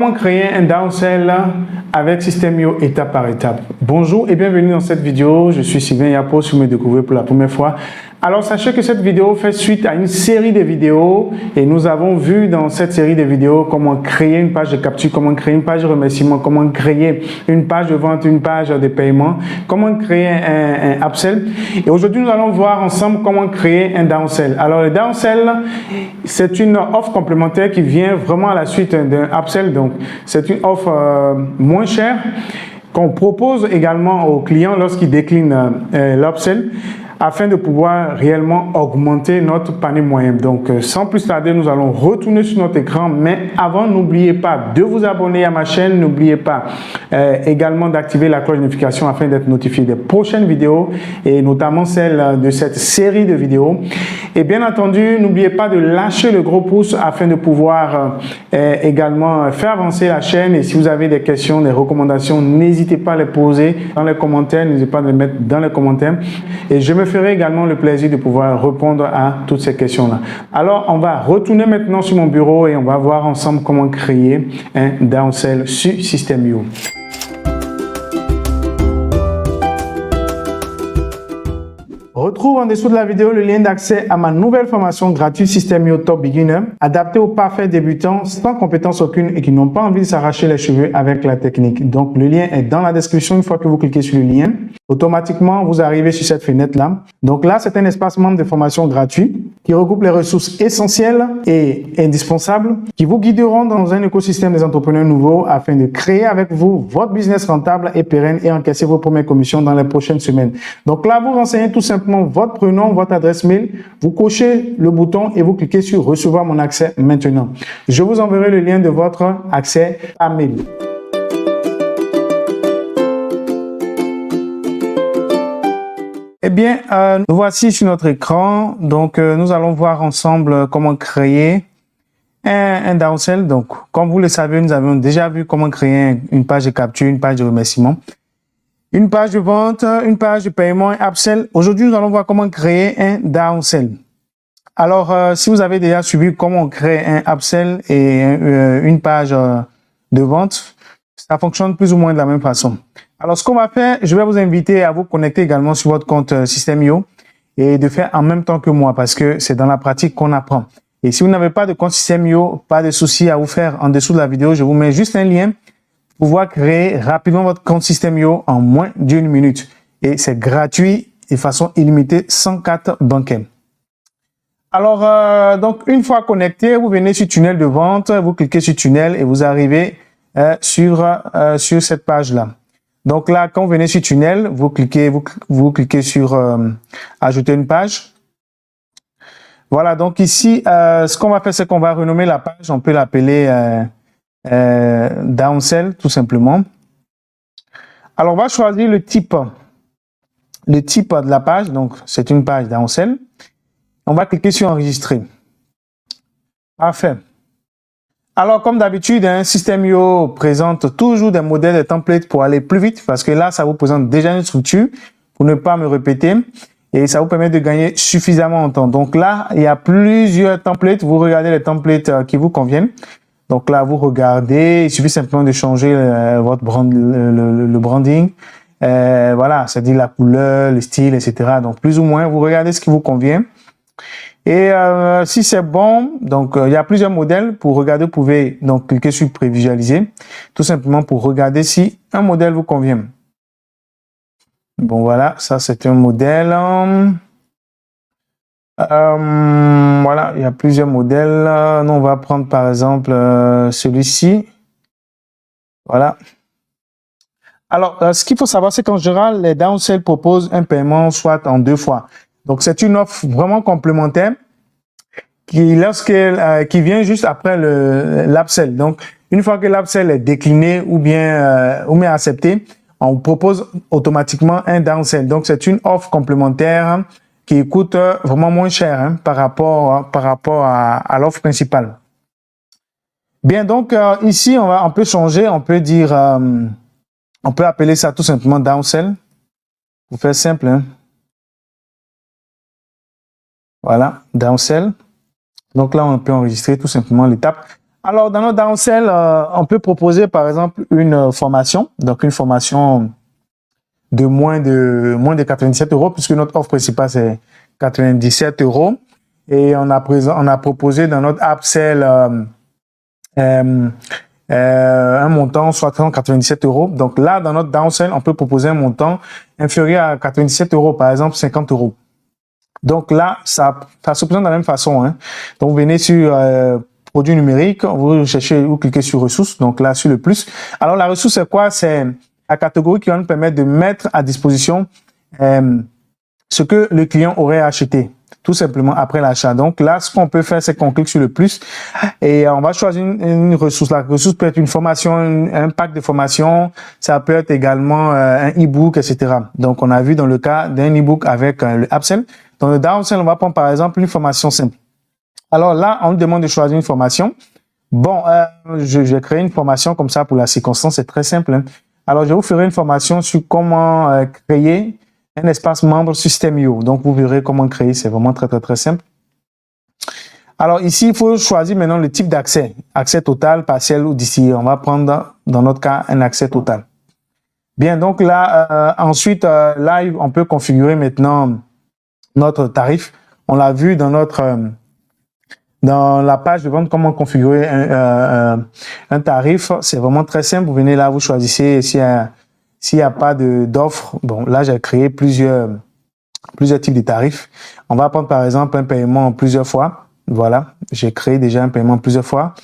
Comment créer un downsell avec System.io étape par étape. Bonjour et bienvenue dans cette vidéo. Je suis Sylvain Yapo, si vous me découvrez pour la première fois. Alors sachez que cette vidéo fait suite à une série de vidéos et nous avons vu dans cette série de vidéos comment créer une page de capture, comment créer une page de remerciement, comment créer une page de vente, une page de paiement, comment créer un upsell. Et aujourd'hui nous allons voir ensemble comment créer un downsell. Alors le downsell, c'est une offre complémentaire qui vient vraiment à la suite d'un upsell. Donc c'est une offre moins chère qu'on propose également aux clients lorsqu'ils déclinent l'upsell, afin de pouvoir réellement augmenter notre panier moyen. Donc, sans plus tarder, nous allons retourner sur notre écran. Mais avant, n'oubliez pas de vous abonner à ma chaîne. N'oubliez pas également d'activer la cloche de notification afin d'être notifié des prochaines vidéos et notamment celle de cette série de vidéos. Et bien entendu, n'oubliez pas de lâcher le gros pouce afin de pouvoir également faire avancer la chaîne. Et si vous avez des questions, des recommandations, n'hésitez pas à les poser dans les commentaires. N'hésitez pas à les mettre dans les commentaires. Et je me ferai également le plaisir de pouvoir répondre à toutes ces questions-là. Alors, on va retourner maintenant sur mon bureau et on va voir ensemble comment créer un downsell sur System.io. Retrouve en dessous de la vidéo le lien d'accès à ma nouvelle formation gratuite System.io Top Beginner, adaptée aux parfaits débutants sans compétence aucune et qui n'ont pas envie de s'arracher les cheveux avec la technique. Donc, le lien est dans la description. Une fois que vous cliquez sur le lien, automatiquement, vous arrivez sur cette fenêtre-là. Donc là, c'est un espace membre de formation gratuit qui regroupe les ressources essentielles et indispensables qui vous guideront dans un écosystème des entrepreneurs nouveaux afin de créer avec vous votre business rentable et pérenne et encaisser vos premières commissions dans les prochaines semaines. Donc là, vous renseignez tout simplement votre prénom, votre adresse mail, vous cochez le bouton et vous cliquez sur recevoir mon accès maintenant. Je vous enverrai le lien de votre accès à mail. Eh bien, nous voici sur notre écran. Donc, nous allons voir ensemble comment créer un downsell. Donc, comme vous le savez, nous avons déjà vu comment créer une page de capture, une page de remerciement, une page de vente, une page de paiement, un upsell. Aujourd'hui, nous allons voir comment créer un downsell. Alors, si vous avez déjà suivi comment on crée un upsell et une page de vente, ça fonctionne plus ou moins de la même façon. Alors, ce qu'on va faire, je vais vous inviter à vous connecter également sur votre compte System.io et de faire en même temps que moi parce que c'est dans la pratique qu'on apprend. Et si vous n'avez pas de compte System.io, pas de souci à vous faire en dessous de la vidéo. Je vous mets juste un lien pour pouvoir créer rapidement votre compte System.io en moins d'une minute. Et c'est gratuit et de façon illimitée, sans carte bancaire. Alors, donc, une fois connecté, vous venez sur tunnel de vente, vous cliquez sur tunnel et vous arrivez sur cette page-là. Donc là, quand vous venez sur tunnel, vous cliquez sur ajouter une page. Voilà, donc ici, ce qu'on va faire, c'est qu'on va renommer la page. On peut l'appeler downsell, tout simplement. Alors, on va choisir le type de la page. Donc, c'est une page downsell. On va cliquer sur enregistrer. Parfait. Alors, comme d'habitude, System.io présente toujours des modèles de templates pour aller plus vite parce que là, ça vous présente déjà une structure pour ne pas me répéter et ça vous permet de gagner suffisamment en temps. Donc là, il y a plusieurs templates. Vous regardez les templates qui vous conviennent. Donc là, vous regardez. Il suffit simplement de changer votre le branding. Voilà, c'est-à-dire la couleur, le style, etc. Donc, plus ou moins, vous regardez ce qui vous convient. Et si c'est bon, donc il y a plusieurs modèles. Pour regarder, vous pouvez donc cliquer sur prévisualiser, tout simplement pour regarder si un modèle vous convient. Bon voilà, ça c'est un modèle. Voilà, il y a plusieurs modèles. Nous on va prendre par exemple celui-ci. Voilà. Alors, ce qu'il faut savoir, c'est qu'en général, les downsell proposent un paiement soit en 2 fois. Donc, c'est une offre vraiment complémentaire qui vient juste après l'upsell. Donc, une fois que l'upsell est décliné ou bien accepté, on propose automatiquement un downsell. Donc, c'est une offre complémentaire qui coûte vraiment moins cher par rapport à l'offre principale. Bien, donc ici, on peut changer, on peut dire, on peut appeler ça tout simplement downsell. Pour faire simple, Voilà, downsell. Donc là, on peut enregistrer tout simplement l'étape. Alors, dans notre downsell, on peut proposer, par exemple, une formation. Donc, une formation de moins de 97 euros, puisque notre offre principale, c'est 97 euros. Et on a proposé dans notre upsell un montant soit 97 euros. Donc là, dans notre downsell, on peut proposer un montant inférieur à 97 euros, par exemple 50 euros. Donc là, ça se présente de la même façon. Hein. Donc vous venez sur produits numériques, vous cliquez sur ressources, donc là sur le plus. Alors la ressource, c'est quoi? C'est la catégorie qui va nous permettre de mettre à disposition ce que le client aurait acheté, tout simplement après l'achat. Donc là, ce qu'on peut faire, c'est qu'on clique sur le plus et on va choisir une ressource. La ressource peut être une formation, un pack de formation, ça peut être également un e-book, etc. Donc on a vu dans le cas d'un e-book avec le upsell. Dans le downsell, on va prendre par exemple une formation simple. Alors là, on nous demande de choisir une formation. Bon, je vais créer une formation comme ça pour la circonstance, c'est très simple. Hein. Alors, je vous ferai une formation sur comment créer un espace membre System.io. Donc, vous verrez comment créer, c'est vraiment très simple. Alors, ici, il faut choisir maintenant le type d'accès. Accès total, partiel ou d'ici. On va prendre, dans notre cas, un accès total. Bien, donc là, ensuite, là, on peut configurer maintenant notre tarif. On l'a vu dans dans la page de vente, comment configurer un tarif. C'est vraiment très simple. Vous venez là, vous choisissez s'il n'y a pas d'offre. Bon, là, j'ai créé plusieurs types de tarifs. On va prendre par exemple un paiement en plusieurs fois. Voilà, j'ai créé déjà un paiement plusieurs fois.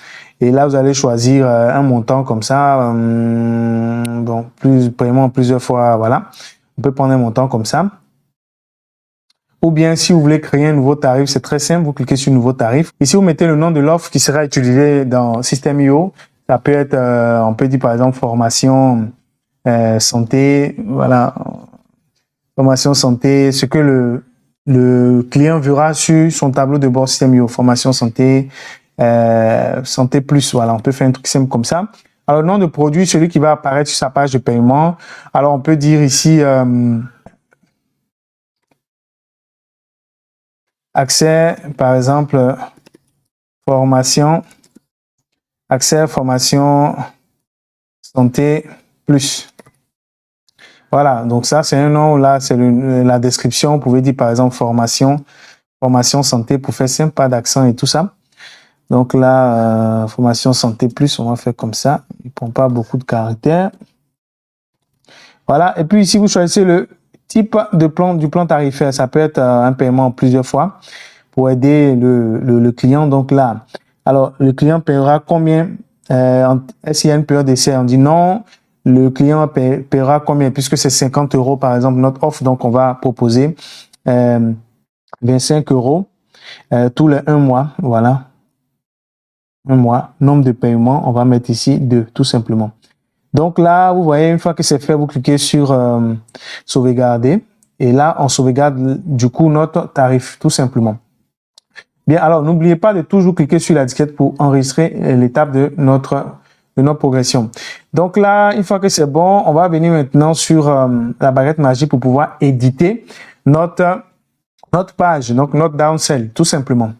Et là, vous allez choisir un montant comme ça. Bon, paiement en plusieurs fois, voilà. On peut prendre un montant comme ça. Ou bien, si vous voulez créer un nouveau tarif, c'est très simple. Vous cliquez sur nouveau tarif. Ici, vous mettez le nom de l'offre qui sera utilisée dans System.io. Ça peut être, on peut dire par exemple, formation santé. Voilà. Formation santé. Ce que le client verra sur son tableau de bord System.io. Formation santé, santé plus. Voilà. On peut faire un truc simple comme ça. Alors, le nom de produit, celui qui va apparaître sur sa page de paiement. Alors, on peut dire ici, accès, par exemple, accès formation santé plus. Voilà, donc ça c'est un nom, là c'est la description. Vous pouvez dire par exemple formation santé pour faire simple, pas d'accent et tout ça. Donc là, formation santé plus, on va faire comme ça. Il ne prend pas beaucoup de caractères. Voilà, et puis ici vous choisissez le type du plan tarifaire. Ça peut être un paiement plusieurs fois pour aider le client. Donc là, alors le client paiera combien? S'il y a une période d'essai, on dit non. Le client paiera combien? Puisque c'est 50 euros par exemple notre offre, donc on va proposer 25 euros tous les 1 mois. Voilà, 1 mois. Nombre de paiements, on va mettre ici 2, tout simplement. Donc là, vous voyez, une fois que c'est fait, vous cliquez sur sauvegarder. Et là, on sauvegarde du coup notre tarif, tout simplement. Bien, alors n'oubliez pas de toujours cliquer sur la disquette pour enregistrer l'étape de notre progression. Donc là, une fois que c'est bon, on va venir maintenant sur la baguette magique pour pouvoir éditer notre page, donc notre downsell, tout simplement.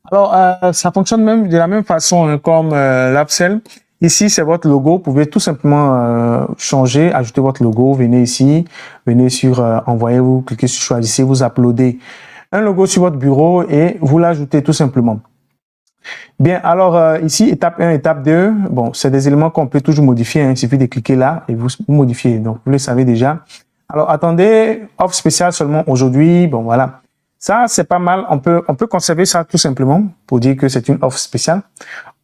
Alors, ça fonctionne même de la même façon hein, comme l'upsell. Ici, c'est votre logo. Vous pouvez tout simplement changer, ajouter votre logo. Venez ici, venez sur envoyer, vous cliquez sur choisissez, vous uploadez un logo sur votre bureau et vous l'ajoutez tout simplement. Bien, alors ici, étape 1, étape 2, bon, c'est des éléments qu'on peut toujours modifier, hein. Il suffit de cliquer là et vous modifiez. Donc, vous le savez déjà. Alors, attendez, offre spéciale seulement aujourd'hui. Bon, voilà. Ça, c'est pas mal. On peut conserver ça tout simplement pour dire que c'est une offre spéciale.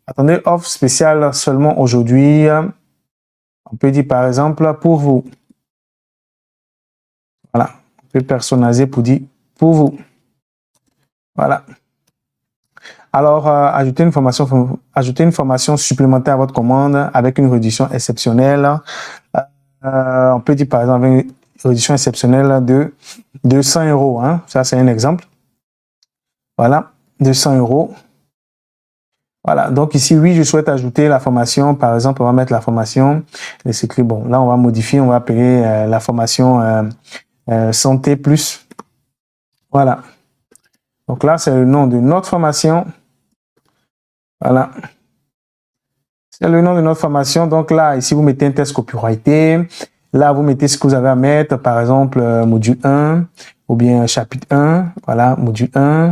Attendez, offre spéciale seulement aujourd'hui. On peut dire par exemple pour vous. Voilà. On peut personnaliser pour dire pour vous. Voilà. Alors, ajoutez une formation supplémentaire à votre commande avec une réduction exceptionnelle. On peut dire par exemple une réduction exceptionnelle de 200 euros. Hein. Ça, c'est un exemple. Voilà, 200 euros. Voilà, donc ici, oui, je souhaite ajouter la formation. Par exemple, on va mettre la formation. Et c'est que bon, là, on va modifier, on va appeler la formation santé plus. Voilà. Donc là, c'est le nom de notre formation. Voilà. C'est le nom de notre formation. Donc là, ici, vous mettez un test copyrighté. Là, vous mettez ce que vous avez à mettre, par exemple, module 1 ou bien chapitre 1. Voilà, module 1,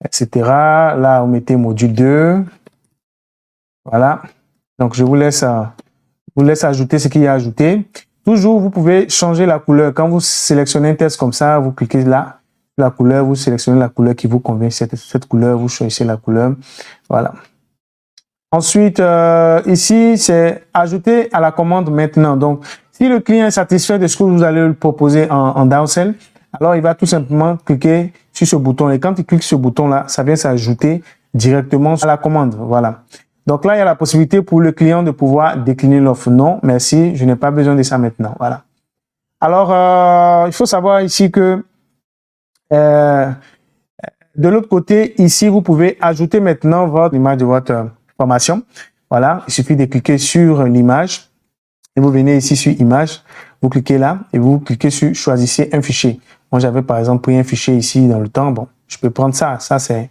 etc. Là, vous mettez module 2. Voilà. Donc, je vous laisse ajouter ce qu'il y a à ajouter. Toujours, vous pouvez changer la couleur. Quand vous sélectionnez un test comme ça, vous cliquez là, la couleur, vous sélectionnez la couleur qui vous convient. Cette couleur, vous choisissez la couleur. Voilà. Ensuite, ici, c'est ajouter à la commande maintenant. Donc, si le client est satisfait de ce que vous allez lui proposer en downsell, alors il va tout simplement cliquer sur ce bouton. Et quand il clique sur ce bouton-là, ça vient s'ajouter directement à la commande. Voilà. Donc là, il y a la possibilité pour le client de pouvoir décliner l'offre. Non, merci, je n'ai pas besoin de ça maintenant. Voilà. Alors, il faut savoir ici que de l'autre côté, ici, vous pouvez ajouter maintenant votre image de votre formation. Voilà, il suffit de cliquer sur l'image et vous venez ici sur image, vous cliquez là et vous cliquez sur choisissez un fichier. Moi, j'avais par exemple pris un fichier ici dans le temps. Bon, je peux prendre ça. Ça, c'est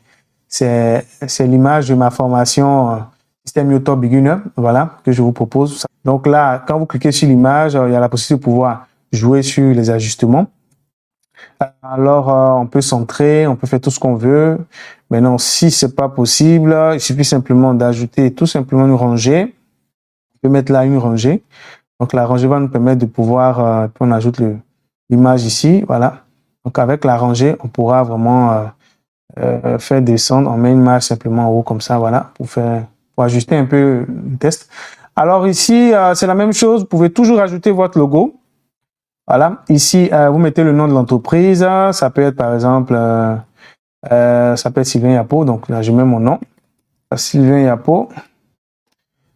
l'image de ma formation System You Top Beginner, voilà, que je vous propose. Donc là, quand vous cliquez sur l'image, il y a la possibilité de pouvoir jouer sur les ajustements. Alors, on peut centrer, on peut faire tout ce qu'on veut. Maintenant, si c'est pas possible, il suffit simplement d'ajouter tout simplement une rangée. On peut mettre là une rangée. Donc, la rangée va nous permettre de pouvoir, on ajoute l'image ici, voilà. Donc, avec la rangée, on pourra vraiment faire descendre. On met une image simplement en haut comme ça, voilà, pour ajuster un peu le test. Alors ici, c'est la même chose. Vous pouvez toujours ajouter votre logo. Voilà, ici, vous mettez le nom de l'entreprise. Ça peut être, par exemple, ça peut être Sylvain Yapo. Donc là, je mets mon nom, Sylvain Yapo.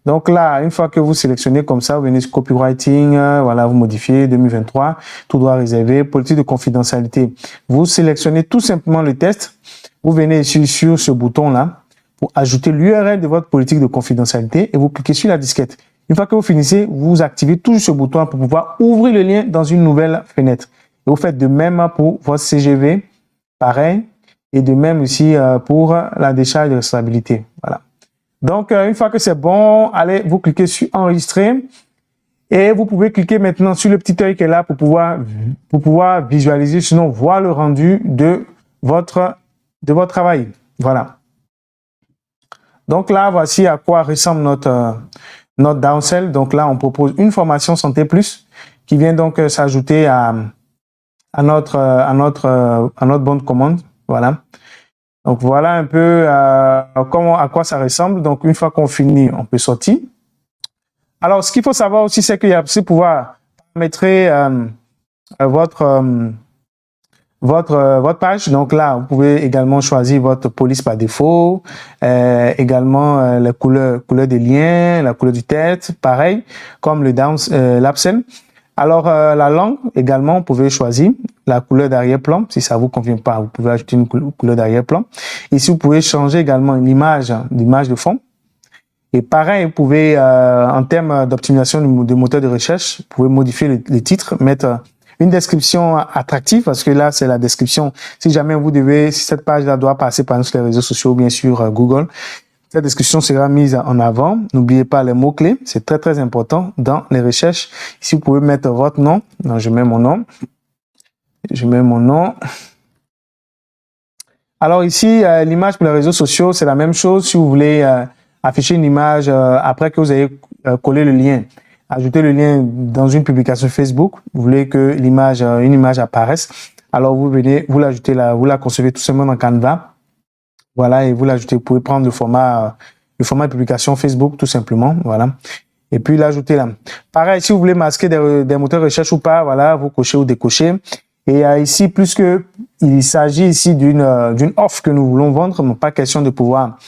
Donc là, une fois que vous sélectionnez comme ça, vous venez sur Copywriting, voilà, vous modifiez 2023, tout droit réservé, politique de confidentialité. Vous sélectionnez tout simplement le test. Vous venez ici sur ce bouton-là pour ajouter l'URL de votre politique de confidentialité et vous cliquez sur la disquette. Une fois que vous finissez, vous activez toujours ce bouton pour pouvoir ouvrir le lien dans une nouvelle fenêtre. Et vous faites de même pour votre CGV, pareil, et de même aussi pour la décharge de responsabilité. Voilà. Donc, une fois que c'est bon, allez, vous cliquez sur enregistrer et vous pouvez cliquer maintenant sur le petit œil qui est là pour pouvoir visualiser, sinon voir le rendu de votre travail. Voilà. Donc là, voici à quoi ressemble notre downsell. Donc là, on propose une formation Santé Plus qui vient donc s'ajouter à notre bonne de commande. Voilà. Donc voilà un peu à quoi ça ressemble. Donc une fois qu'on finit, on peut sortir. Alors ce qu'il faut savoir aussi, c'est qu'il y a aussi pouvoir paramétrer votre page. Donc là, vous pouvez également choisir votre police par défaut, également la couleur des liens, la couleur du tête, pareil, comme l'upsell. Alors, la langue, également, vous pouvez choisir la couleur d'arrière-plan. Si ça vous convient pas, vous pouvez ajouter une couleur d'arrière-plan. Ici, vous pouvez changer également l'image de fond. Et pareil, vous pouvez, en termes d'optimisation de moteur de recherche, vous pouvez modifier les titres, mettre une description attractive, parce que là, c'est la description. Si jamais si cette page-là doit passer par les réseaux sociaux, bien sûr, Google, cette description sera mise en avant. N'oubliez pas les mots-clés. C'est très, très important dans les recherches. Ici, vous pouvez mettre votre nom. Donc, je mets mon nom. Je mets mon nom. Alors ici, l'image pour les réseaux sociaux, c'est la même chose. Si vous voulez afficher une image après que vous ayez collé le lien, ajouter le lien dans une publication Facebook, vous voulez que une image apparaisse. Alors, vous venez, vous l'ajoutez là, vous la concevez tout simplement dans Canva. Voilà, et vous l'ajoutez, vous pouvez prendre le format de publication Facebook, tout simplement, voilà. Et puis l'ajouter là. Pareil, si vous voulez masquer des moteurs de recherche ou pas, voilà, vous cochez ou décochez. Et ici, plus que il s'agit ici d'une offre que nous voulons vendre, non pas question de pouvoir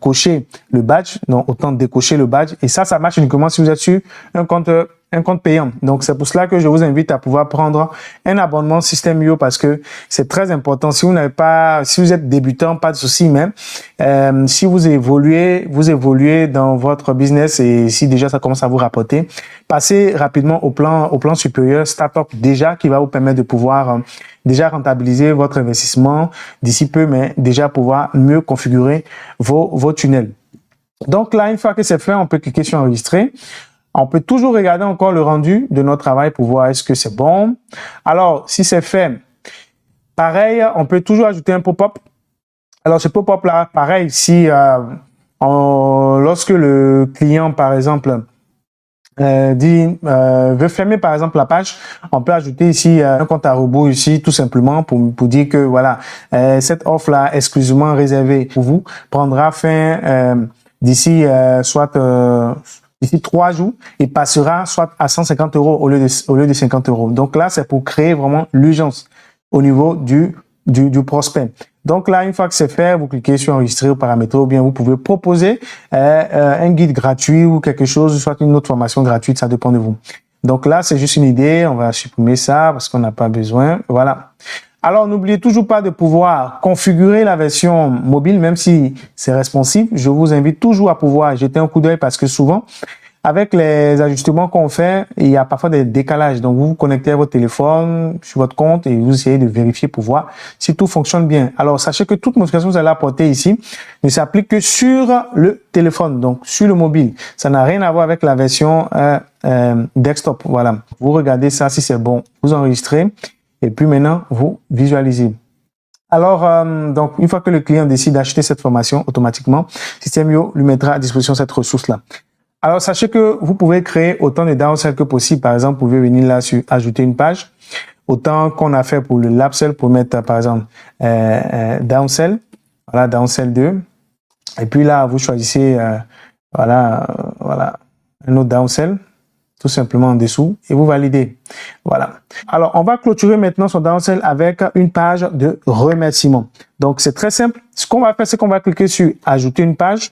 cocher le badge, non, autant décocher le badge. Et ça marche uniquement si vous êtes sur un compte payant. Donc, c'est pour cela que je vous invite à pouvoir prendre un abonnement System.io parce que c'est très important. Si vous êtes débutant, pas de souci, mais si vous évoluez dans votre business et si déjà ça commence à vous rapporter, passez rapidement au plan supérieur, Startup déjà, qui va vous permettre de pouvoir déjà rentabiliser votre investissement d'ici peu, mais déjà pouvoir mieux configurer vos tunnels. Donc là, une fois que c'est fait, on peut cliquer sur enregistrer. On peut toujours regarder encore le rendu de notre travail pour voir est-ce que c'est bon. Alors, si c'est fait, pareil, on peut toujours ajouter un pop-up. Alors, ce pop-up là, pareil, si lorsque le client, par exemple, veut fermer par exemple la page, on peut ajouter ici un compte à rebours ici tout simplement pour dire que voilà, cette offre là exclusivement réservée pour vous prendra fin d'ici d'ici 3 jours et passera soit à 150 € au lieu de 50 €. Donc là, c'est pour créer vraiment l'urgence au niveau du prospect. Donc là, une fois que c'est fait, vous cliquez sur enregistrer ou paramétrer ou bien vous pouvez proposer un guide gratuit ou quelque chose, soit une autre formation gratuite, ça dépend de vous. Donc là, c'est juste une idée, on va supprimer ça parce qu'on n'a pas besoin. Voilà. Alors, n'oubliez toujours pas de pouvoir configurer la version mobile, même si c'est responsive. Je vous invite toujours à pouvoir jeter un coup d'œil parce que souvent, avec les ajustements qu'on fait, il y a parfois des décalages. Donc, vous vous connectez à votre téléphone, sur votre compte et vous essayez de vérifier pour voir si tout fonctionne bien. Alors, sachez que toute modification que vous allez apporter ici ne s'applique que sur le téléphone, donc sur le mobile. Ça n'a rien à voir avec la version desktop. Voilà. Vous regardez ça, si c'est bon, vous enregistrez et puis maintenant, vous visualisez. Alors, donc, une fois que le client décide d'acheter cette formation, automatiquement, System.io lui mettra à disposition cette ressource-là. Alors, sachez que vous pouvez créer autant de downsell que possible. Par exemple, vous pouvez venir là sur ajouter une page. Autant qu'on a fait pour le lapsell pour mettre, par exemple, downsell. Voilà, downsell 2. Et puis là, vous choisissez, voilà, un autre downsell, tout simplement en dessous, et vous validez. Voilà. Alors, on va clôturer maintenant son downsell avec une page de remerciement. Donc, c'est très simple. Ce qu'on va faire, c'est qu'on va cliquer sur ajouter une page.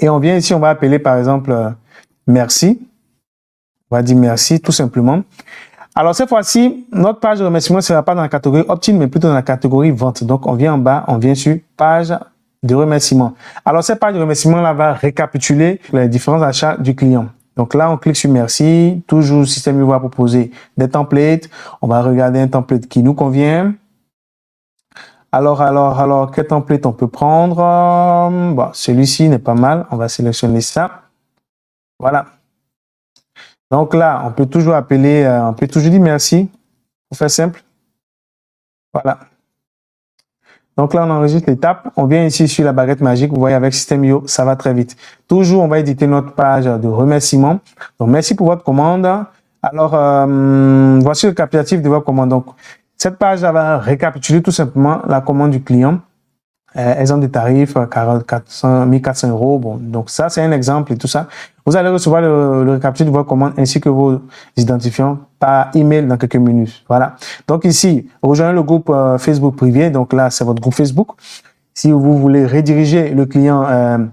Et on vient ici, on va appeler par exemple merci. On va dire merci tout simplement. Alors cette fois-ci, notre page de remerciement ne sera pas dans la catégorie opt-in, mais plutôt dans la catégorie vente. Donc on vient en bas, on vient sur page de remerciement. Alors cette page de remerciement là va récapituler les différents achats du client. Donc là, on clique sur merci. Toujours, System.io va proposer des templates. On va regarder un template qui nous convient. Alors, quel template on peut prendre? Bon, celui-ci n'est pas mal. On va sélectionner ça. Voilà. Donc là, on peut toujours appeler, on peut toujours dire merci. Pour faire simple. Voilà. Donc là, on enregistre l'étape. On vient ici sur la baguette magique. Vous voyez, avec System.io, ça va très vite. Toujours, on va éditer notre page de remerciement. Donc, merci pour votre commande. Alors, voici le récapitulatif de votre commande. Donc, cette page va récapituler tout simplement la commande du client. Exemple de tarif, 1 400 €. Bon, donc ça, c'est un exemple et tout ça. Vous allez recevoir le récapitulatif de votre commande ainsi que vos identifiants par email dans quelques minutes. Voilà. Donc ici, rejoignez le groupe Facebook privé. Donc là, c'est votre groupe Facebook. Si vous voulez rediriger le client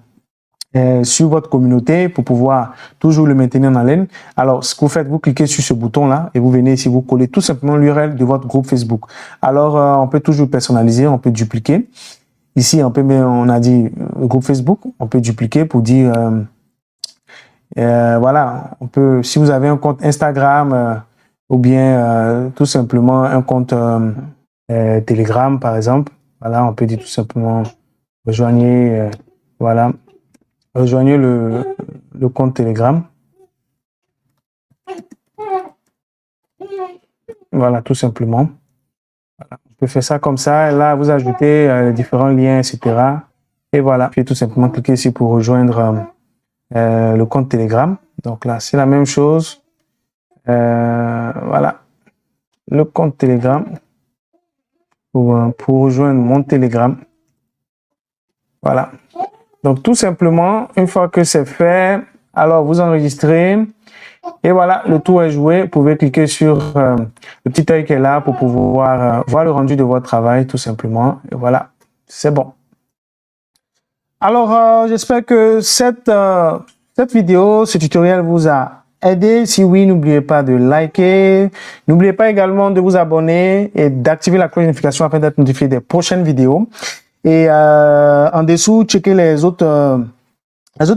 sur votre communauté pour pouvoir toujours le maintenir en haleine. Alors, ce que vous faites, vous cliquez sur ce bouton-là et vous venez ici, vous collez tout simplement l'URL de votre groupe Facebook. Alors, on peut toujours personnaliser, on peut dupliquer. Ici, on a dit le groupe Facebook, on peut dupliquer pour dire, voilà, on peut, si vous avez un compte Instagram ou bien tout simplement un compte Telegram, par exemple, voilà, on peut dire tout simplement rejoignez, voilà. Rejoignez le compte Telegram. Voilà, tout simplement. Voilà. On peut faire ça comme ça. Et là, vous ajoutez les différents liens, etc. Et voilà. Puis tout simplement cliquer ici pour rejoindre le compte Telegram. Donc là, c'est la même chose. Voilà. Le compte Telegram. Pour rejoindre mon Telegram. Voilà. Donc, tout simplement, une fois que c'est fait, alors vous enregistrez et voilà, le tour est joué. Vous pouvez cliquer sur le petit œil qui est là pour pouvoir voir le rendu de votre travail, tout simplement. Et voilà, c'est bon. Alors, j'espère que cette vidéo, ce tutoriel vous a aidé. Si oui, n'oubliez pas de liker. N'oubliez pas également de vous abonner et d'activer la cloche de notification afin d'être notifié des prochaines vidéos. Et en dessous, checkez les autres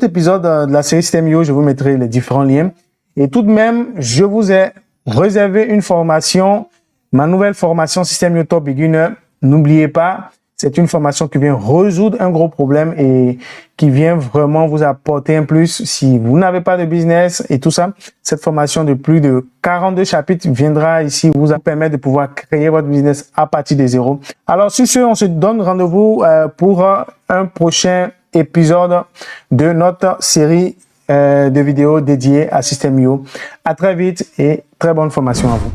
épisodes de la série System.io. Je vous mettrai les différents liens. Et tout de même, je vous ai réservé une formation, ma nouvelle formation System.io Top Beginner. N'oubliez pas, C'est une formation qui vient résoudre un gros problème et qui vient vraiment vous apporter un plus. Si vous n'avez pas de business et tout ça, cette formation de plus de 42 chapitres viendra ici vous permettre de pouvoir créer votre business à partir de zéro. Alors, sur ce, on se donne rendez-vous pour un prochain épisode de notre série de vidéos dédiées à System.io. À très vite et très bonne formation à vous.